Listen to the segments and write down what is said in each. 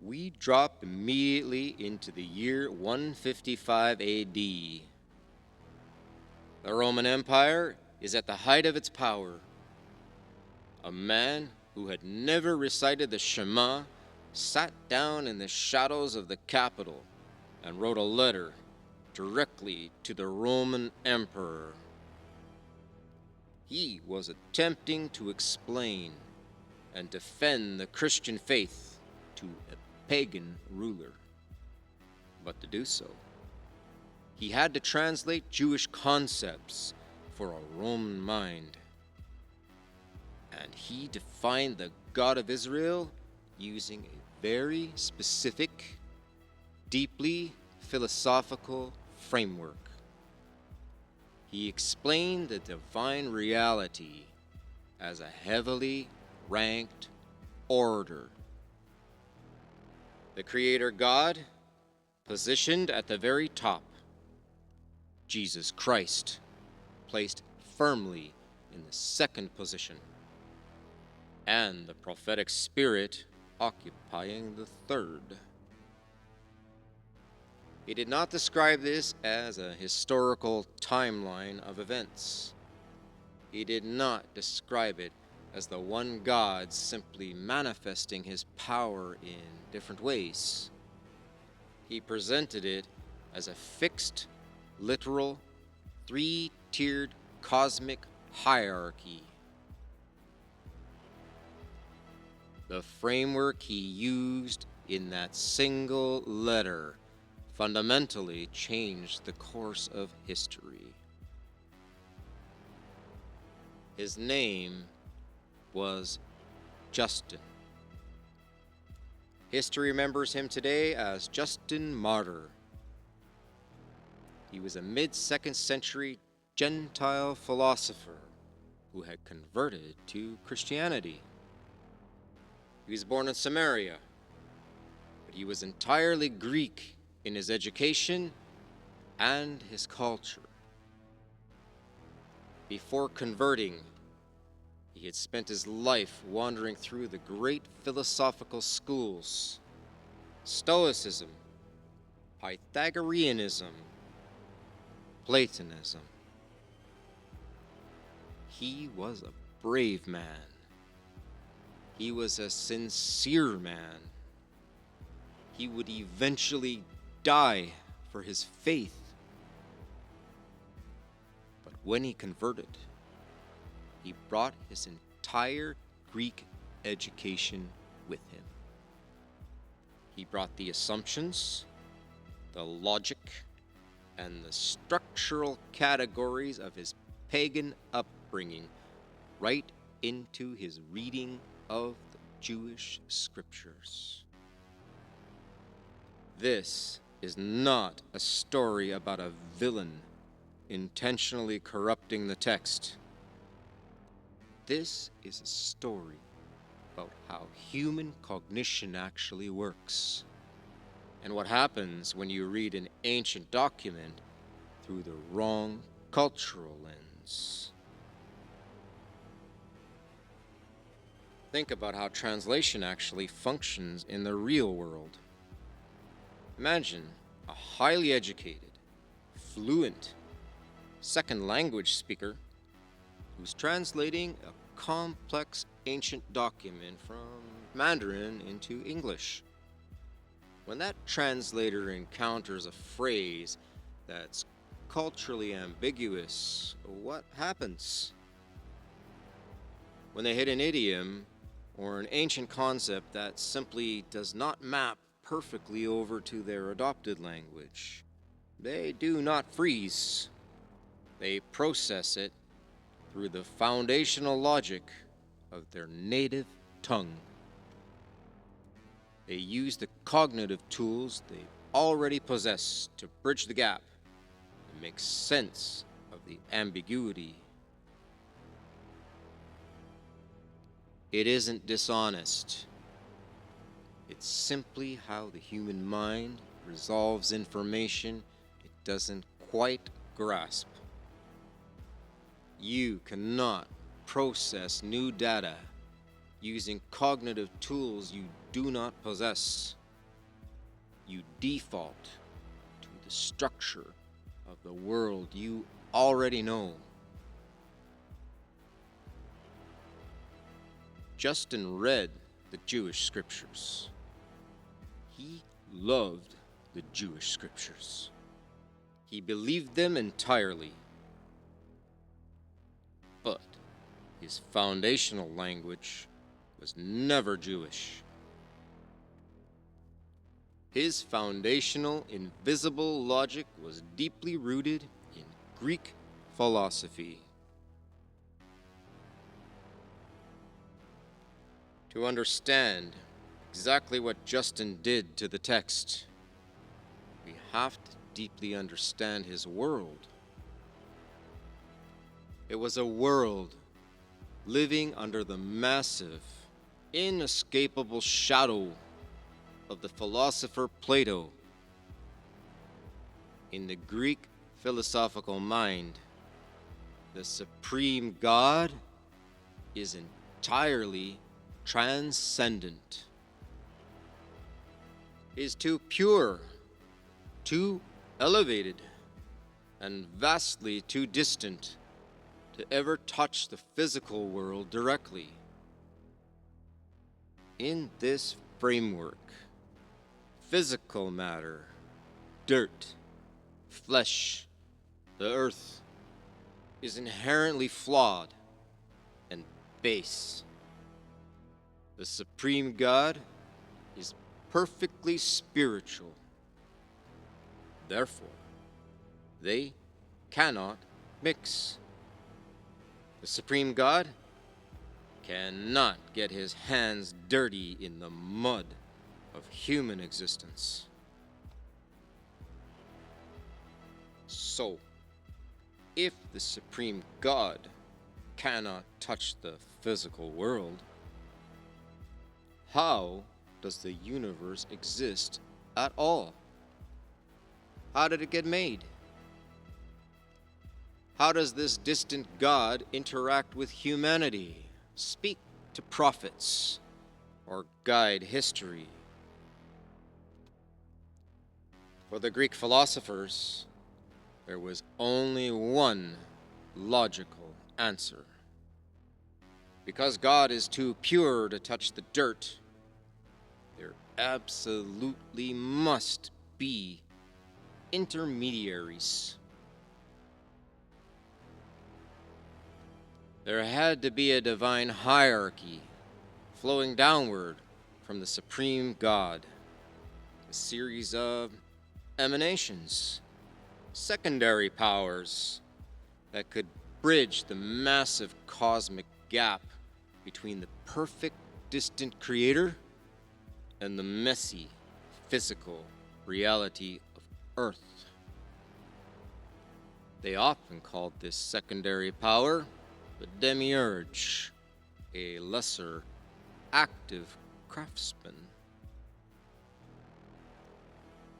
We drop immediately into the year 155 AD. The Roman Empire is at the height of its power. A man who had never recited the Shema sat down in the shadows of the Capitol and wrote a letter directly to the Roman Emperor. He was attempting to explain and defend the Christian faith to a pagan ruler. But to do so, he had to translate Jewish concepts for a Roman mind. And he defined the God of Israel using a very specific, deeply philosophical framework. He explained the divine reality as a heavily ranked order. The Creator God, positioned at the very top. Jesus Christ, placed firmly in the second position. And the prophetic spirit occupying the third. He did not describe this as a historical timeline of events. He did not describe it as the one God simply manifesting his power in different ways. He presented it as a fixed, literal, three-tiered cosmic hierarchy. The framework he used in that single letter fundamentally changed the course of history. His name was Justin. History remembers him today as Justin Martyr. He was a mid-2nd century Gentile philosopher who had converted to Christianity. He was born in Samaria, but he was entirely Greek in his education and his culture. Before converting, he had spent his life wandering through the great philosophical schools: Stoicism, Pythagoreanism, Platonism. He was a brave man. He was a sincere man. He would eventually die for his faith. But when he converted, he brought his entire Greek education with him. He brought the assumptions, the logic, and the structural categories of his pagan upbringing right into his reading of the Jewish scriptures. This is not a story about a villain intentionally corrupting the text. This is a story about how human cognition actually works, and what happens when you read an ancient document through the wrong cultural lens. Think about how translation actually functions in the real world. Imagine a highly educated, fluent, second language speaker who's translating a complex ancient document from Mandarin into English. When that translator encounters a phrase that's culturally ambiguous, what happens? When they hit an idiom or an ancient concept that simply does not map perfectly over to their adopted language, they do not freeze. They process it through the foundational logic of their native tongue. They use the cognitive tools they already possess to bridge the gap and make sense of the ambiguity. It isn't dishonest. It's simply how the human mind resolves information it doesn't quite grasp. You cannot process new data using cognitive tools you do not possess. you default to the structure of the world you already know. Justin read the Jewish scriptures. He loved the Jewish scriptures. He believed them entirely. But his foundational language was never Jewish. His foundational, invisible logic was deeply rooted in Greek philosophy. To understand exactly what Justin did to the text, we have to deeply understand his world. It was a world living under the massive, inescapable shadow of the philosopher Plato. In the Greek philosophical mind, the supreme God is entirely transcendent, is too pure, too elevated, and vastly too distant to ever touch the physical world directly. In this framework, physical matter, dirt, flesh, the earth, is inherently flawed and base. The supreme God is perfectly spiritual. Therefore, they cannot mix. The supreme God cannot get his hands dirty in the mud of human existence. So, if the supreme God cannot touch the physical world, how does the universe exist at all? How did it get made? How does this distant God interact with humanity, speak to prophets, or guide history? For the Greek philosophers, there was only one logical answer. Because God is too pure to touch the dirt, there absolutely must be intermediaries. There had to be a divine hierarchy flowing downward from the supreme God, a series of emanations, secondary powers that could bridge the massive cosmic gap between the perfect distant creator and the messy physical reality of Earth. They often called this secondary power the demiurge, a lesser active craftsman.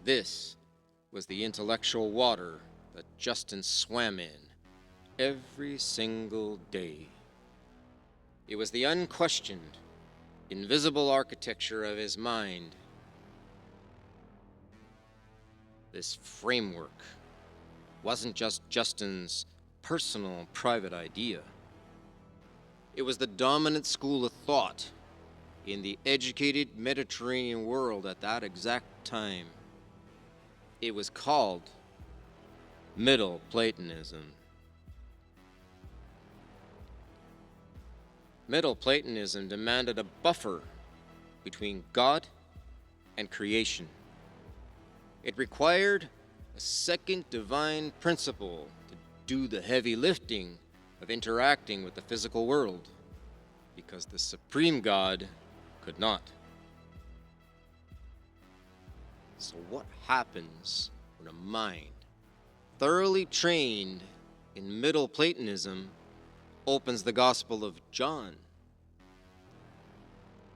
This was the intellectual water that Justin swam in every single day. It was the unquestioned, invisible architecture of his mind. This framework wasn't just Justin's personal, private idea. It was the dominant school of thought in the educated Mediterranean world at that exact time. It was called Middle Platonism. Middle Platonism demanded a buffer between God and creation. It required a second divine principle to do the heavy lifting of interacting with the physical world, because the supreme God could not. So what happens when a mind thoroughly trained in Middle Platonism opens the Gospel of John?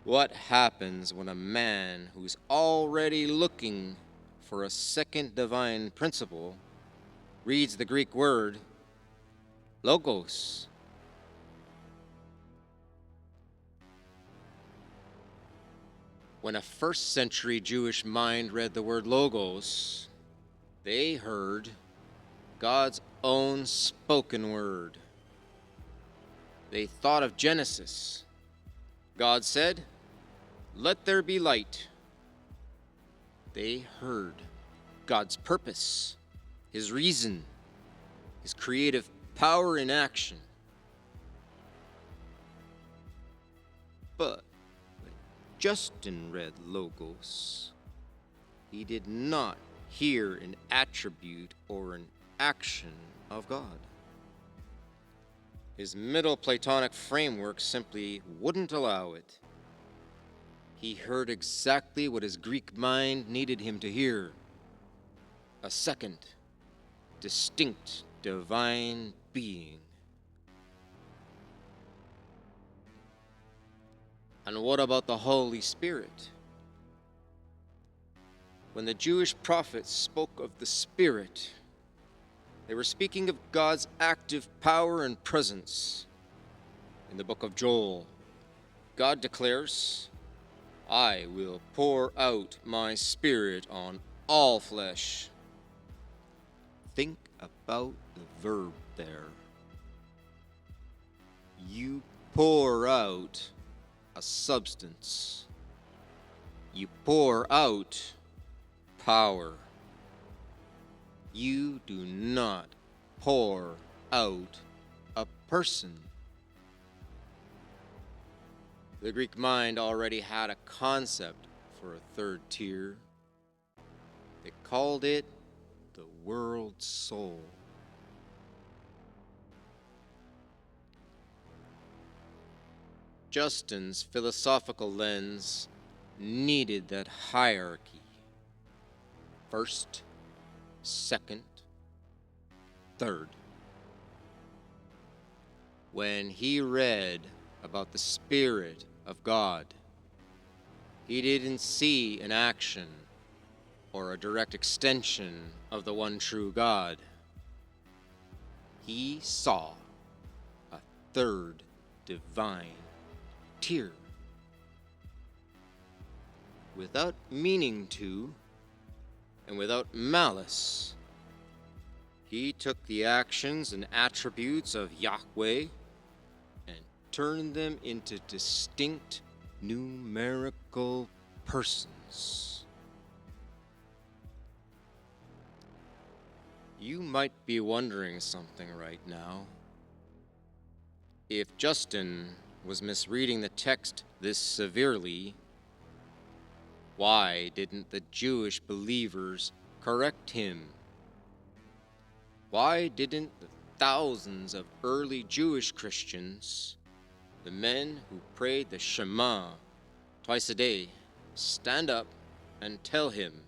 What happens when a man who's already looking for a second divine principle reads the Greek word logos? 'Logos' When a first-century Jewish mind read the word logos, they heard God's own spoken word. They thought of Genesis. God said, "Let there be light." They heard God's purpose, His reason, His creative power in action. But when Justin read logos, he did not hear an attribute or an action of God. His Middle Platonic framework simply wouldn't allow it. He heard exactly what his Greek mind needed him to hear: a second, distinct, divine being. And what about the Holy Spirit? When the Jewish prophets spoke of the Spirit, they were speaking of God's active power and presence. In the book of Joel, God declares, "I will pour out my Spirit on all flesh." Think about the verb there. You pour out a substance. You pour out power. You do not pour out a person. The Greek mind already had a concept for a third tier. They called it the world soul. Justin's philosophical lens needed that hierarchy. First, second, third. When he read about the Spirit of God, he didn't see an action or a direct extension of the one true God. He saw a third divine tier. Without meaning to, and without malice, he took the actions and attributes of Yahweh and turned them into distinct numerical persons. You might be wondering something right now. If Justin was misreading the text this severely, why didn't the Jewish believers correct him? Why didn't the thousands of early Jewish Christians, the men who prayed the Shema twice a day, stand up and tell him,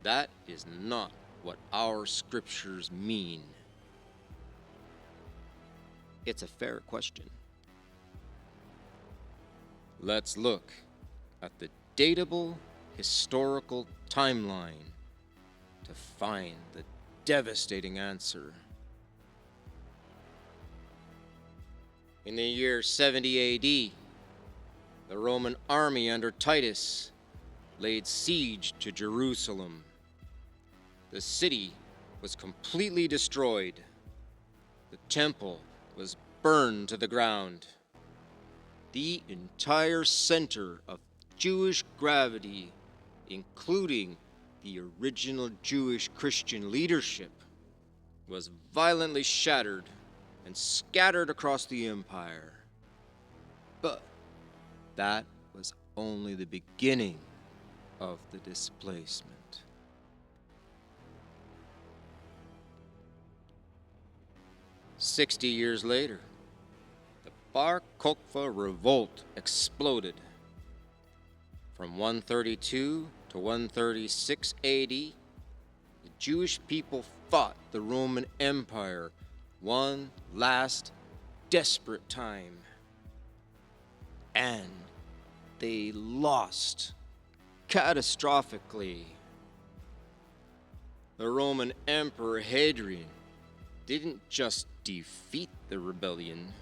that is not what our scriptures mean? It's a fair question. Let's look at the dateable historical timeline to find the devastating answer. In the year 70 AD, the Roman army under Titus laid siege to Jerusalem. The city was completely destroyed. The temple was burned to the ground. The entire center of Jewish gravity, including the original Jewish Christian leadership, was violently shattered and scattered across the empire. But that was only the beginning of the displacement. 60 years later, the Bar Kokhba revolt exploded. From 132 to 136 AD, the Jewish people fought the Roman Empire one last desperate time. And they lost catastrophically. The Roman Emperor Hadrian didn't just defeat the rebellion.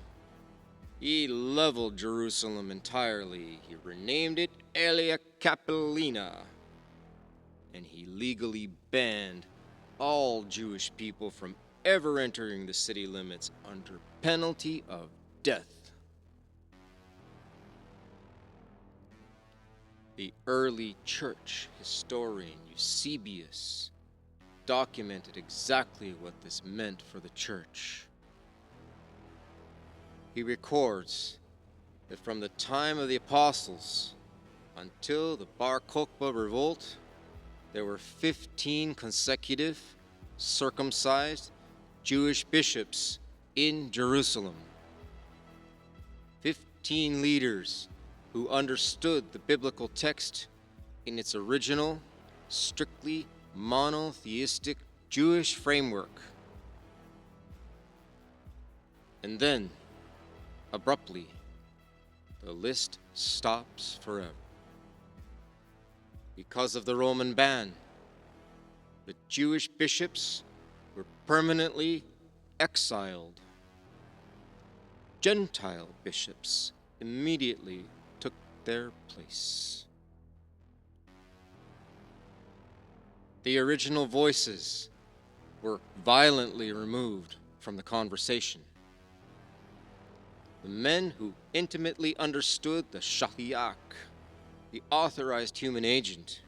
He leveled Jerusalem entirely. He renamed it Aelia Capitolina, and he legally banned all Jewish people from ever entering the city limits under penalty of death. The early church historian Eusebius documented exactly what this meant for the church. He records that from the time of the apostles until the Bar Kokhba revolt, there were 15 consecutive circumcised Jewish bishops in Jerusalem. 15 leaders who understood the biblical text in its original, strictly monotheistic Jewish framework. And then, abruptly, the list stops forever. Because of the Roman ban, the Jewish bishops were permanently exiled. Gentile bishops immediately took their place. The original voices were violently removed from the conversation. The men who intimately understood the shaliach, the authorized human agent,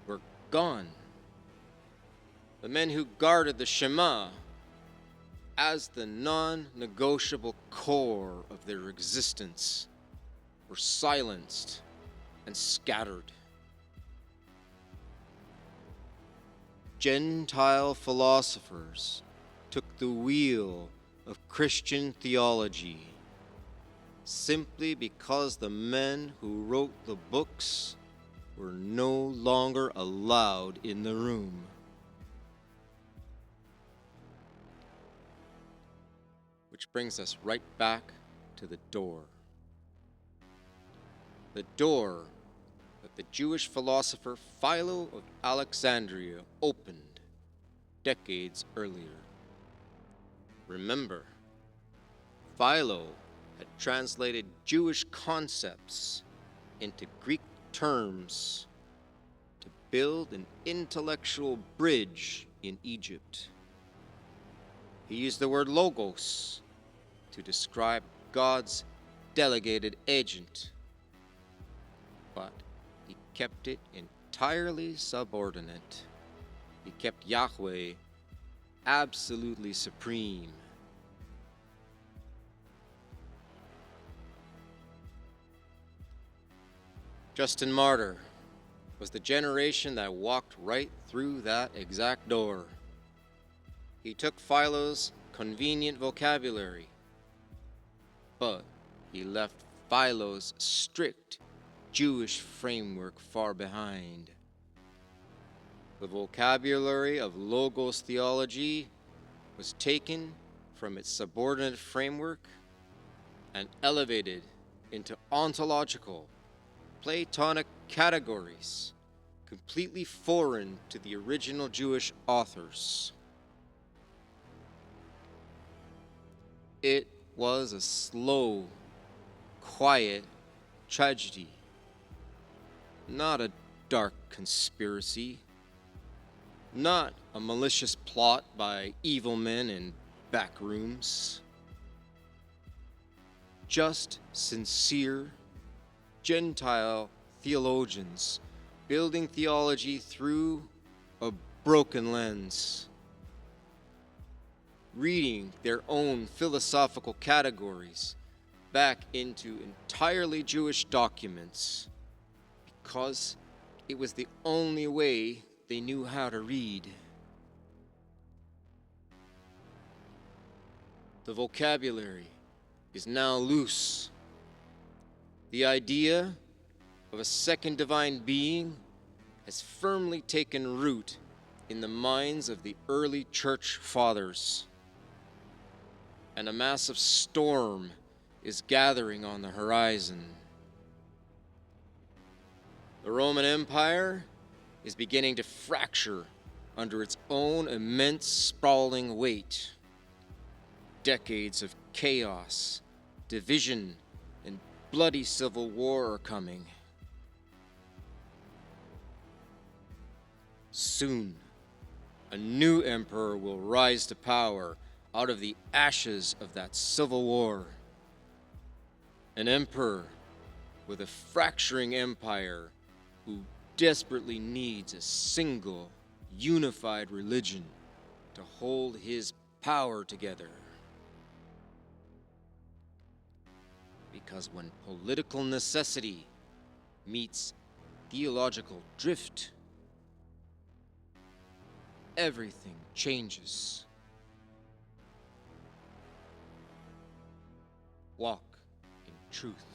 were gone. The men who guarded the Shema as the non-negotiable core of their existence were silenced and scattered. Gentile philosophers took the wheel of Christian theology simply because the men who wrote the books were no longer allowed in the room. Which brings us right back to the door. The door that the Jewish philosopher Philo of Alexandria opened decades earlier. Remember, Philo had translated Jewish concepts into Greek terms to build an intellectual bridge in Egypt. He used the word logos to describe God's delegated agent, but he kept it entirely subordinate. He kept Yahweh absolutely supreme. Justin Martyr was the generation that walked right through that exact door. He took Philo's convenient vocabulary, but he left Philo's strict Jewish framework far behind. The vocabulary of Logos theology was taken from its subordinate framework and elevated into ontological, Platonic categories, completely foreign to the original Jewish authors. It was a slow, quiet tragedy, not a dark conspiracy, not a malicious plot by evil men in back rooms. Just sincere Gentile theologians building theology through a broken lens, reading their own philosophical categories back into entirely Jewish documents because it was the only way they knew how to read. The vocabulary is now loose. The idea of a second divine being has firmly taken root in the minds of the early church fathers, and a massive storm is gathering on the horizon. The Roman Empire is beginning to fracture under its own immense sprawling weight. Decades of chaos, division, and bloody civil war are coming. Soon, a new emperor will rise to power out of the ashes of that civil war. An emperor with a fracturing empire who desperately needs a single, unified religion to hold his power together. Because when political necessity meets theological drift, everything changes. Walk in truth.